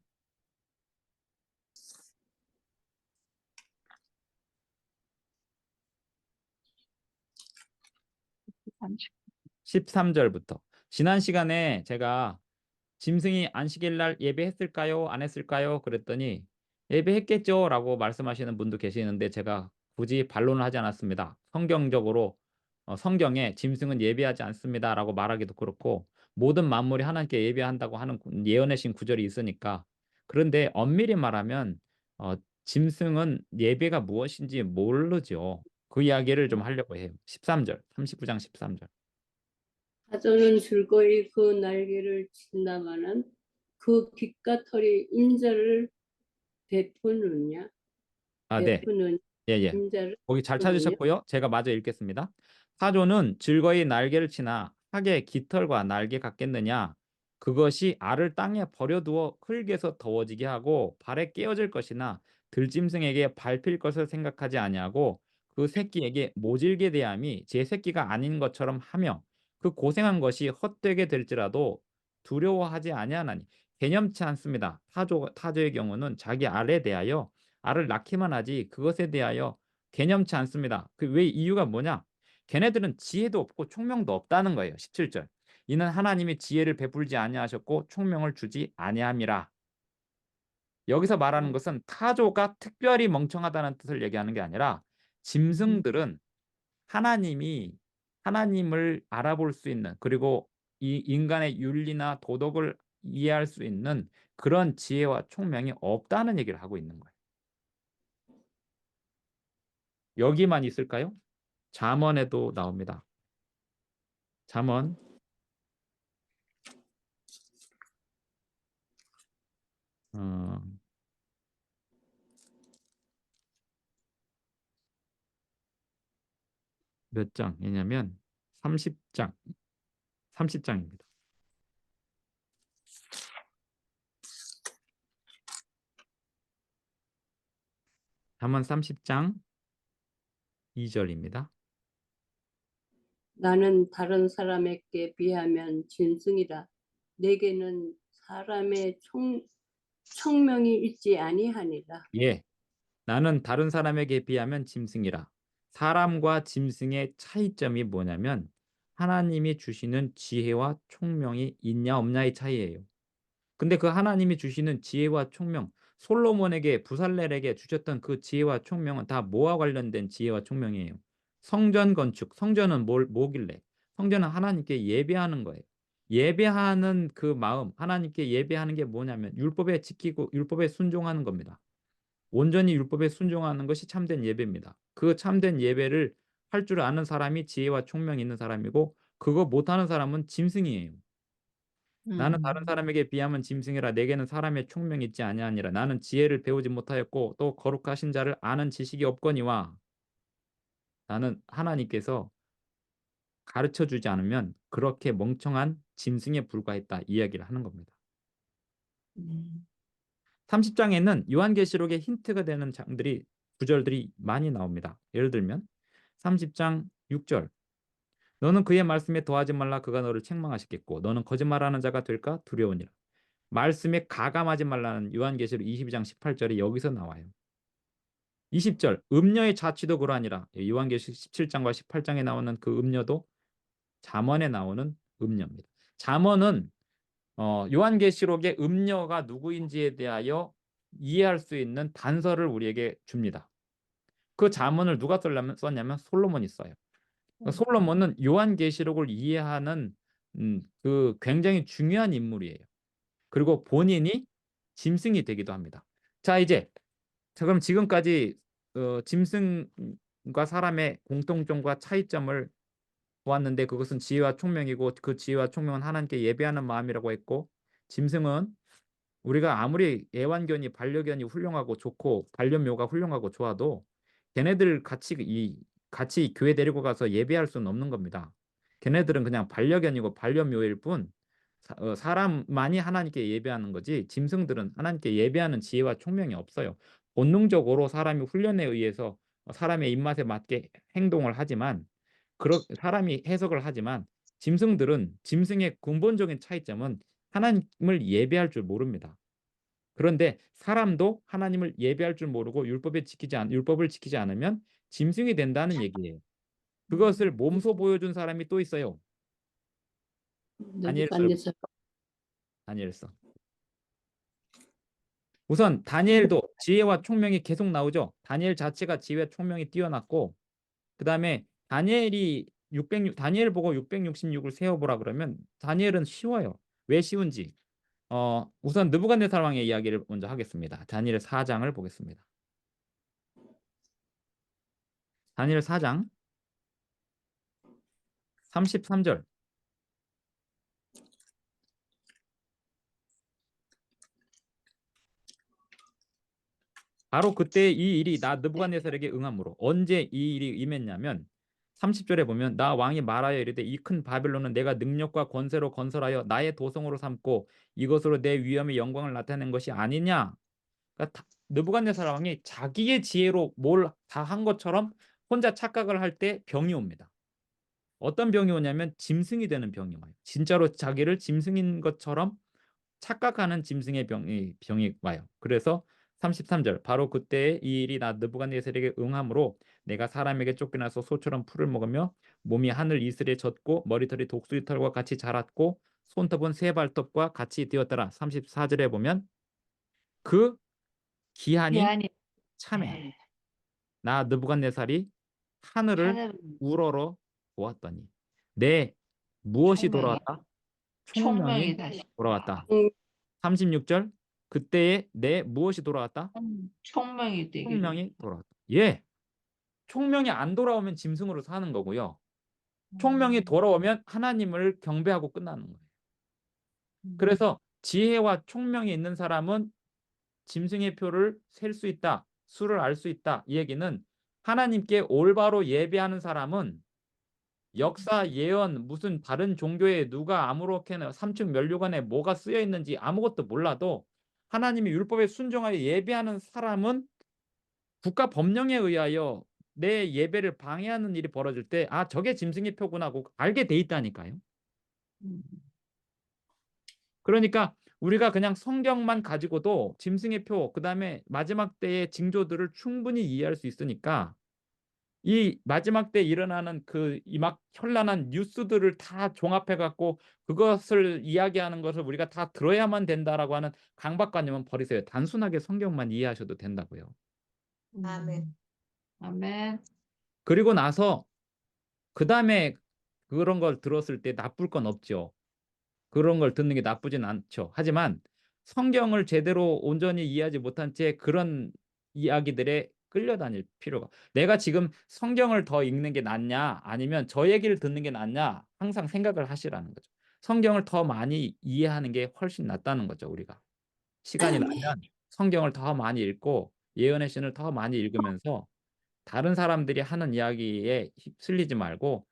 13절부터. 지난 시간에 제가 짐승이 안식일 날 예배했을까요? 안 했을까요? 그랬더니 예배했겠죠? 라고 말씀하시는 분도 계시는데 제가 굳이 반론을 하지 않았습니다. 성경적으로 성경에 짐승은 예배하지 않습니다 라고 말하기도 그렇고 모든 만물이 하나님께 예배한다고 하는 예언하신 구절이 있으니까. 그런데 엄밀히 말하면 짐승은 예배가 무엇인지 모르죠. 그 이야기를 좀 하려고 해요. 13절, 39장 13절. 사자는 즐거이 그 날개를 친다마는 그 귓과 털이 인자를 베푸느냐? 아, 네. 베푸는 예. 임자를 거기 잘 잠깐만요. 찾으셨고요. 제가 마저 읽겠습니다. 타조는 즐거이 날개를 치나 하게 깃털과 날개 같겠느냐? 그것이 알을 땅에 버려두어 흙에서 더워지게 하고 발에 깨어질 것이나 들짐승에게 밟힐 것을 생각하지 아니하고 그 새끼에게 모질게 대함이 제 새끼가 아닌 것처럼 하며 그 고생한 것이 헛되게 될지라도 두려워하지 아니하나니 개념치 않습니다. 타조의 경우는 자기 알에 대하여 알을 낳기만 하지 그것에 대하여 개념치 않습니다. 그 왜 이유가 뭐냐? 걔네들은 지혜도 없고 총명도 없다는 거예요. 17절. 이는 하나님이 지혜를 베풀지 아니하셨고 총명을 주지 아니함이라. 여기서 말하는 것은 타조가 특별히 멍청하다는 뜻을 얘기하는 게 아니라 짐승들은 하나님을 알아볼 수 있는, 그리고 이 인간의 윤리나 도덕을 이해할 수 있는 그런 지혜와 총명이 없다는 얘기를 하고 있는 거예요. 여기만 있을까요? 잠언에도 나옵니다. 잠언 '몇 장이냐면 30장입니다. 잠언 30장 2절입니다. 나는 다른 사람에게 비하면 짐승이라. 내게는 사람의 총명이 있지 아니하니라. 예. 나는 다른 사람에게 비하면 짐승이라. 사람과 짐승의 차이점이 뭐냐면 하나님이 주시는 지혜와 총명이 있냐 없냐의 차이예요. 근데 그 하나님이 주시는 지혜와 총명, 솔로몬에게 부살렐에게 주셨던 그 지혜와 총명은 다 뭐와 관련된 지혜와 총명이에요? 성전 건축. 성전은 뭐길래? 성전은 하나님께 예배하는 거예요. 예배하는 그 마음, 하나님께 예배하는 게 뭐냐면 율법에 지키고 율법에 순종하는 겁니다. 온전히 율법에 순종하는 것이 참된 예배입니다. 그 참된 예배를 할 줄 아는 사람이 지혜와 총명이 있는 사람이고, 그거 못하는 사람은 짐승이에요. 나는 다른 사람에게 비하면 짐승이라. 내게는 사람의 총명이 있지 아니하니라. 나는 지혜를 배우지 못하였고 또 거룩하신 자를 아는 지식이 없거니와. 나는 하나님께서 가르쳐 주지 않으면 그렇게 멍청한 짐승에 불과했다, 이야기를 하는 겁니다. 30장에는 요한계시록의 힌트가 되는 구절들이 많이 나옵니다. 예를 들면 30장 6절. 너는 그의 말씀에 더하지 말라. 그가 너를 책망하시겠고 너는 거짓말하는 자가 될까 두려우니라. 말씀에 가감하지 말라는 요한계시록 22장 18절이 여기서 나와요. 20절. 음녀의 자취도 그러하니라. 요한계시록 17장과 18장에 나오는 그 음녀도 잠언에 나오는 음녀입니다. 잠언은 요한계시록의 음녀가 누구인지에 대하여 이해할 수 있는 단서를 우리에게 줍니다. 그 잠언을 누가 썼냐면 솔로몬이 써요. 솔로몬은 요한계시록을 이해하는 그 굉장히 중요한 인물이에요. 그리고 본인이 짐승이 되기도 합니다. 자, 이제 그럼 지금까지 짐승과 사람의 공통점과 차이점을 보았는데, 그것은 지혜와 총명이고 그 지혜와 총명은 하나님께 예배하는 마음이라고 했고, 짐승은 우리가 아무리 애완견이 반려견이 훌륭하고 좋고 반려묘가 훌륭하고 좋아도 걔네들 같이 교회 데리고 가서 예배할 수는 없는 겁니다. 걔네들은 그냥 반려견이고 반려묘일 뿐, 사람만이 하나님께 예배하는 거지 짐승들은 하나님께 예배하는 지혜와 총명이 없어요. 본능적으로 사람이 훈련에 의해서 사람의 입맛에 맞게 행동을 하지만, 사람이 해석을 하지만, 짐승의 근본적인 차이점은 하나님을 예배할 줄 모릅니다. 그런데 사람도 하나님을 예배할 줄 모르고 율법을 지키지 않으면 짐승이 된다는 얘기예요. 그것을 몸소 보여준 사람이 또 있어요. 느부갓네살. 다니엘서. 우선 다니엘도 지혜와 총명이 계속 나오죠. 다니엘 자체가 지혜와 총명이 뛰어났고, 그 다음에 다니엘 보고 666을 세어보라 그러면 다니엘은 쉬워요. 왜 쉬운지. 우선 느부갓네살 왕의 이야기를 먼저 하겠습니다. 다니엘 4장을 보겠습니다. 다니엘 4장 33절. 바로 그때 이 일이 나 느부갓네살에게 응함으로. 언제 이 일이 임했냐면 30절에 보면 나 왕이 말하여 이르되 이 큰 바벨론은 내가 능력과 권세로 건설하여 나의 도성으로 삼고 이것으로 내 위엄의 영광을 나타낸 것이 아니냐. 그러니까 느부갓네살 왕이 자기의 지혜로 뭘 다 한 것처럼 혼자 착각을 할 때 병이 옵니다. 어떤 병이 오냐면 짐승이 되는 병이 와요. 진짜로 자기를 짐승인 것처럼 착각하는 짐승의 병이 와요. 그래서 33절 바로 그때에 이 일이 나 느부갓네살에게 응함으로 내가 사람에게 쫓겨나서 소처럼 풀을 먹으며 몸이 하늘 이슬에 젖고 머리털이 독수리 털과 같이 자랐고 손톱은 새 발톱과 같이 되었더라. 34절에 보면 그 기한이 기한이 참에 나 느부갓네살이 하늘을 하늘 우러러 보았더니 내 무엇이 총명이 돌아왔다? 총명이 총명이 다시 돌아왔다. 음, 36절 그때에 내 무엇이 돌아왔다? 총명이 되기를. 총명이 돌아왔다. 예, 총명이 안 돌아오면 짐승으로 사는 거고요. 총명이 돌아오면 하나님을 경배하고 끝나는 거예요. 그래서 지혜와 총명이 있는 사람은 짐승의 표를 셀 수 있다. 수를 알 수 있다. 이 얘기는 하나님께 올바로 예배하는 사람은 역사, 예언, 무슨 다른 종교에 누가 아무렇게나 삼층 면류관에 뭐가 쓰여 있는지 아무것도 몰라도 하나님의 율법에 순종하여 예배하는 사람은 국가 법령에 의하여 내 예배를 방해하는 일이 벌어질 때 아, 저게 짐승의 표구나 하고 알게 돼 있다니까요. 음. 그러니까 우리가 그냥 성경만 가지고도 짐승의 표, 그다음에 마지막 때의 징조들을 충분히 이해할 수 있으니까 이 마지막 때 일어나는 그 이 막 현란한 뉴스들을 다 종합해 갖고 그것을 이야기하는 것을 우리가 다 들어야만 된다라고 하는 강박관념은 버리세요. 단순하게 성경만 이해하셔도 된다고요. 아멘. 아멘. 그리고 나서 그다음에 그런 걸 들었을 때 나쁠 건 없죠. 그런 걸 듣는 게 나쁘진 않죠. 하지만 성경을 제대로 온전히 이해하지 못한 채 그런 이야기들에 끌려다닐 필요가 내가 지금 성경을 더 읽는 게 낫냐 아니면 저 얘기를 듣는 게 낫냐 항상 생각을 하시라는 거죠. 성경을 더 많이 이해하는 게 훨씬 낫다는 거죠. 우리가 시간이 나면 성경을 더 많이 읽고 예언의 신을 더 많이 읽으면서 다른 사람들이 하는 이야기에 휩쓸리지 말고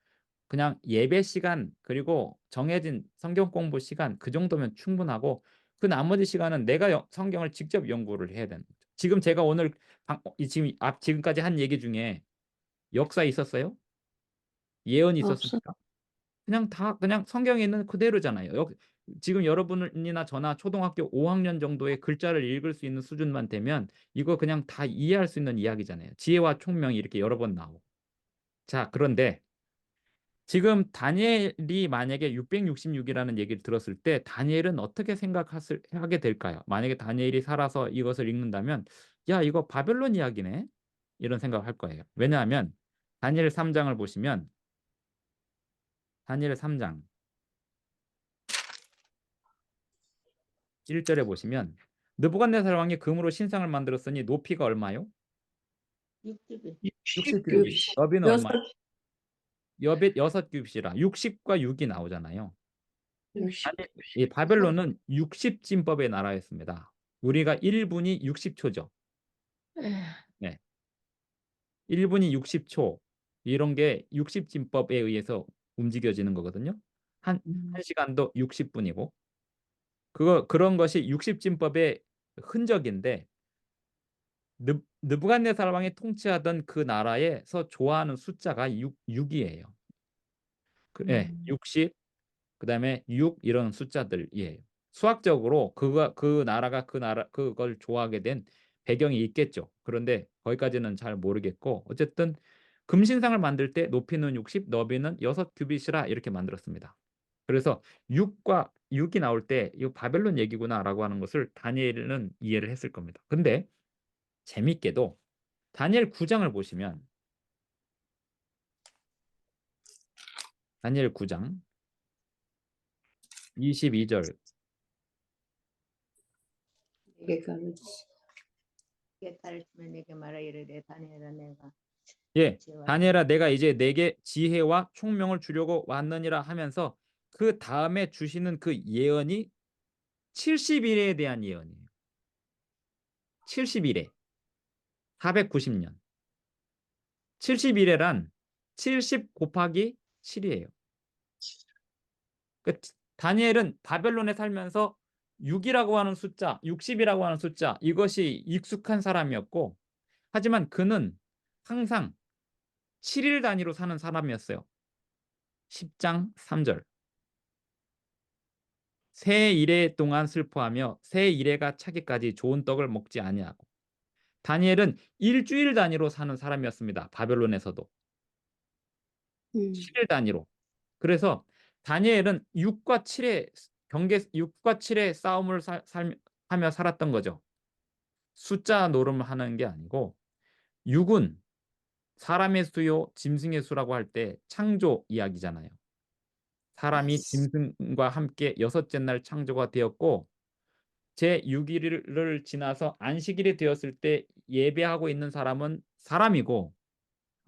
그냥 예배 시간 그리고 정해진 성경 공부 시간 그 정도면 충분하고 그 나머지 시간은 내가 성경을 직접 연구를 해야 되는 거죠. 지금 제가 오늘 지금까지 한 얘기 중에 역사 있었어요? 예언이 없어. 있었습니까? 그냥 다 그냥 성경에 있는 그대로잖아요. 지금 여러분이나 저나 초등학교 5학년 정도의 글자를 읽을 수 있는 수준만 되면 이거 그냥 다 이해할 수 있는 이야기잖아요. 지혜와 총명이 이렇게 여러 번 나오고. 자, 그런데 지금 다니엘이 만약에 666이라는 얘기를 들었을 때 다니엘은 어떻게 생각하게 될까요? 만약에 다니엘이 살아서 이것을 읽는다면 야, 이거 바벨론 이야기네. 이런 생각을 할 거예요. 왜냐하면 다니엘 3장을 보시면 다니엘 3장 1절에 보시면 느부갓네살 왕이 금으로 신상을 만들었으니 높이가 얼마요? 60규빗. 너비는 여섯, 얼마? 여빗 6규빗이라 60과 6이 나오잖아요. 60. 아니, 이 바벨론은 60진법의 나라였습니다. 우리가 1분이 60초죠. 네. 1분이 60초. 이런 게 60진법에 의해서 움직여지는 거거든요. 한 시간도 60분이고. 그런 것이 60진법의 흔적인데 느부갓네살 왕이 통치하던 그 나라에서 좋아하는 숫자가 6이에요. 예, 60 그다음에 6 이런 숫자들이에요. 수학적으로 그 나라가 그걸 좋아하게 된 배경이 있겠죠. 그런데 거기까지는 잘 모르겠고 어쨌든 금신상을 만들 때 높이는 60, 너비는 6규빗이라 이렇게 만들었습니다. 그래서 6과 6이 나올 때 이거 바벨론 얘기구나라고 하는 것을 다니엘은 이해를 했을 겁니다. 근데 재밌게도 다니엘 9장을 보시면 다니엘 9장 22절 내게 가르치. 내게 따르시면 내게 말하 이르되 다니엘아 내가 예, 지혜와 다니엘아 내가 이제 내게 지혜와 총명을 주려고 왔느니라 하면서 그 다음에 주시는 그 예언이 70일에 대한 예언이에요. 70일에. 490년. 71회란 70 곱하기 7이에요. 다니엘은 바벨론에 살면서 6이라고 하는 숫자, 60이라고 하는 숫자, 이것이 익숙한 사람이었고, 하지만 그는 항상 7일 단위로 사는 사람이었어요. 10장 3절. 새 이래 동안 슬퍼하며 새 이래가 차기까지 좋은 떡을 먹지 아니하고. 다니엘은 일주일 단위로 사는 사람이었습니다. 바벨론에서도 7일 단위로. 그래서 다니엘은 6과 7의 싸움을 하며 살았던 거죠. 숫자 노름을 하는 게 아니고, 6은 사람의 수요, 짐승의 수라고 할 때 창조 이야기잖아요. 사람이 짐승과 함께 여섯째 날 창조가 되었고, 제 6일을 지나서 안식일이 되었을 때 예배하고 있는 사람은 사람이고,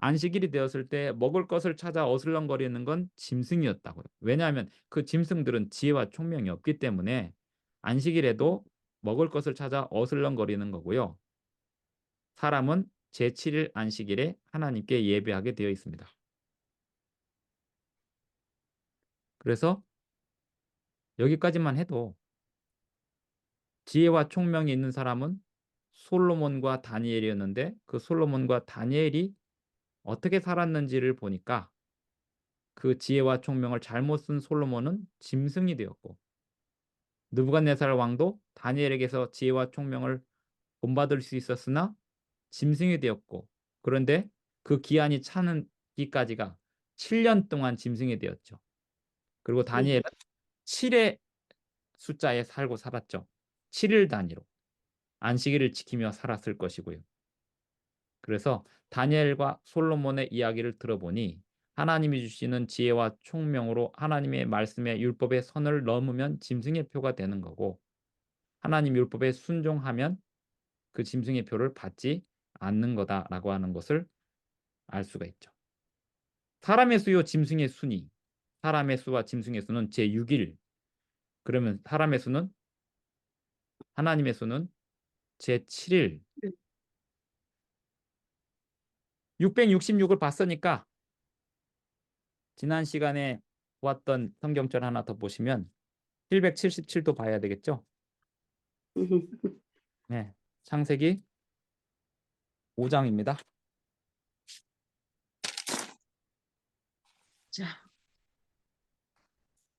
안식일이 되었을 때 먹을 것을 찾아 어슬렁거리는 건 짐승이었다고요. 왜냐하면 그 짐승들은 지혜와 총명이 없기 때문에 안식일에도 먹을 것을 찾아 어슬렁거리는 거고요. 사람은 제7일 안식일에 하나님께 예배하게 되어 있습니다. 그래서 여기까지만 해도 지혜와 총명이 있는 사람은 솔로몬과 다니엘이었는데, 그 솔로몬과 다니엘이 어떻게 살았는지를 보니까 그 지혜와 총명을 잘못 쓴 솔로몬은 짐승이 되었고, 느부갓네살 왕도 다니엘에게서 지혜와 총명을 본받을 수 있었으나 짐승이 되었고, 그런데 그 기한이 차는 기까지가 7년 동안 짐승이 되었죠. 그리고 다니엘은 7의 숫자에 살고 살았죠. 7일 단위로 안식일을 지키며 살았을 것이고요. 그래서 다니엘과 솔로몬의 이야기를 들어보니 하나님이 주시는 지혜와 총명으로 하나님의 말씀의 율법의 선을 넘으면 짐승의 표가 되는 거고, 하나님 율법에 순종하면 그 짐승의 표를 받지 않는 거다라고 하는 것을 알 수가 있죠. 사람의 수요, 짐승의 수니, 사람의 수와 짐승의 수는 제6일. 그러면 사람의 수는, 하나님의 수는 제7일. 666을 봤으니까 지난 시간에 보았던 성경절 하나 더 보시면 777도 봐야 되겠죠? 네, 창세기 5장입니다. 자,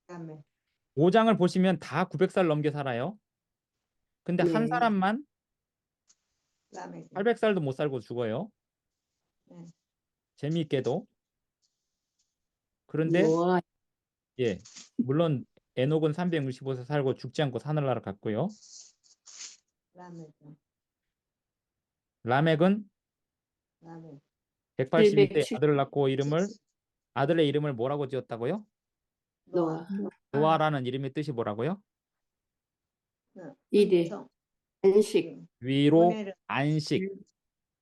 아멘. 5장을 보시면 다 900살 넘게 살아요. 근데 한 네. 사람만 라멘. 800살도 못 살고 죽어요. 네. 재미있게도. 그런데 노아. 예, 물론 에녹은 365세 살고 죽지 않고 하늘나라 갔고요. 라멘. 라멕은 라멘. 182세 770 아들을 낳고 아들의 이름을 뭐라고 지었다고요? 노아. 노아라는 이름의 뜻이 뭐라고요? 이래. 안식. 위로, 은혜를 안식,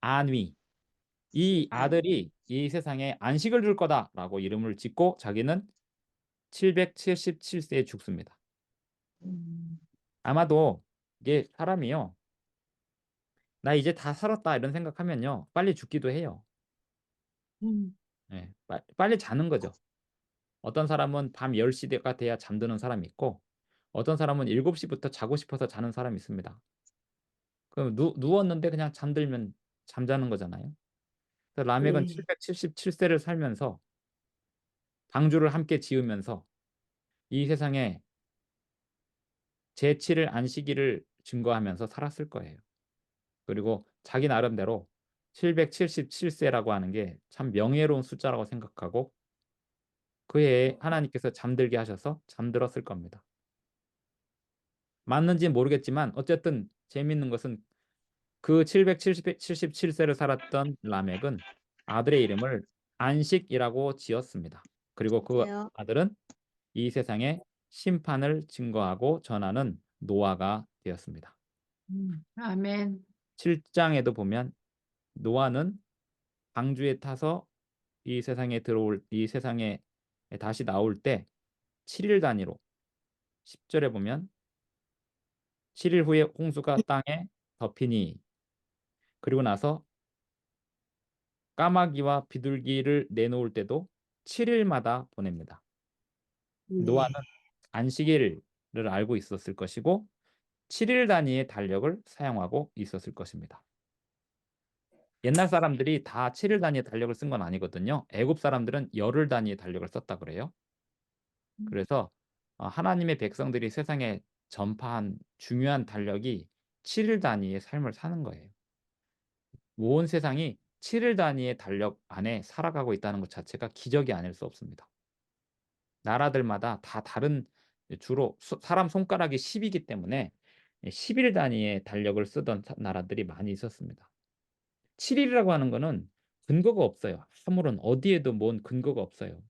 안위. 이 아들이 이 세상에 안식을 줄 거다라고 이름을 짓고 자기는 777세에 죽습니다. 아마도 이게 사람이요, 나 이제 다 살았다 이런 생각하면요 빨리 죽기도 해요. 네, 빨리 자는 거죠. 어떤 사람은 밤 10시가 돼야 잠드는 사람이 있고, 어떤 사람은 7시부터 자고 싶어서 자는 사람이 있습니다. 그럼 누웠는데 그냥 잠들면 잠자는 거잖아요. 그래서 라멕은 네. 777세를 살면서 방주를 함께 지으면서 이 세상에 제7일 안식일을 증거하면서 살았을 거예요. 그리고 자기 나름대로 777세라고 하는 게 참 명예로운 숫자라고 생각하고 그 해에 하나님께서 잠들게 하셔서 잠들었을 겁니다. 맞는지는 모르겠지만 어쨌든 재미있는 것은 그 777세를 살았던 라멕은 아들의 이름을 안식이라고 지었습니다. 그리고 그 주세요. 아들은 이 세상에 심판을 증거하고 전하는 노아가 되었습니다. 아멘. 7장에도 보면 노아는 방주에 타서 이 세상에 다시 나올 때 7일 단위로 10절에 보면 7일 후에 홍수가 땅에 덮이니, 그리고 나서 까마귀와 비둘기를 내놓을 때도 7일마다 보냅니다. 네. 노아는 안식일을 알고 있었을 것이고 7일 단위의 달력을 사용하고 있었을 것입니다. 옛날 사람들이 다 7일 단위의 달력을 쓴 건 아니거든요. 애굽 사람들은 열흘 단위의 달력을 썼다 그래요. 그래서 하나님의 백성들이 세상에 전파한 중요한 달력이 7일 단위의 삶을 사는 거예요. 온 세상이 7일 단위의 달력 안에 살아가고 있다는 것 자체가 기적이 아닐 수 없습니다. 나라들마다 다 다른, 주로 사람 손가락이 10이기 때문에 10일 단위의 달력을 쓰던 나라들이 많이 있었습니다. 7일이라고 하는 거는 근거가 없어요. 아무런 어디에도 뭔 근거가 없어요.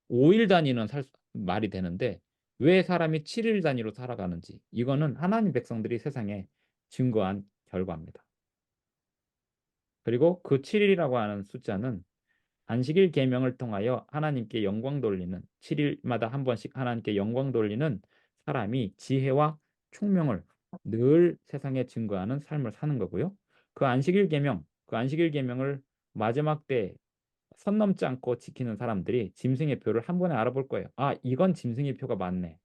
5일 단위는 말이 되는데 왜 사람이 7일 단위로 살아가는지, 이거는 하나님 백성들이 세상에 증거한 결과입니다. 그리고 그 7일이라고 하는 숫자는 안식일 계명을 통하여 하나님께 영광 돌리는, 7일마다 한 번씩 하나님께 영광 돌리는 사람이 지혜와 총명을 늘 세상에 증거하는 삶을 사는 거고요. 그 안식일 계명을 마지막 때 선 넘지 않고 지키는 사람들이 짐승의 표를 한 번에 알아볼 거예요. 아, 이건 짐승의 표가 맞네.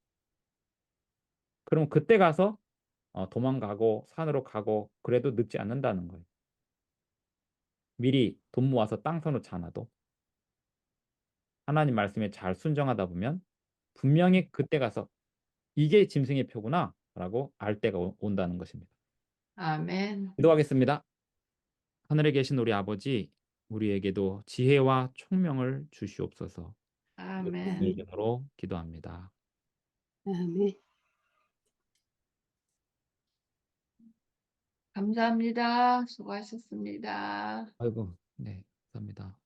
그럼 그때 가서 도망가고 산으로 가고 그래도 늦지 않는다는 거예요. 미리 돈 모아서 땅 사놓지 않아도 하나님 말씀에 잘 순종하다 보면 분명히 그때 가서 '이게 짐승의 표구나.'라고 알 때가 온다는 것입니다. 아멘. 기도하겠습니다. 하늘에 계신 우리 아버지, 우리에게도 지혜와 총명을 주시옵소서. 예수님의 아멘. 이름으로 기도합니다. 아멘. 감사합니다. 수고하셨습니다. 아이고, 네, 감사합니다.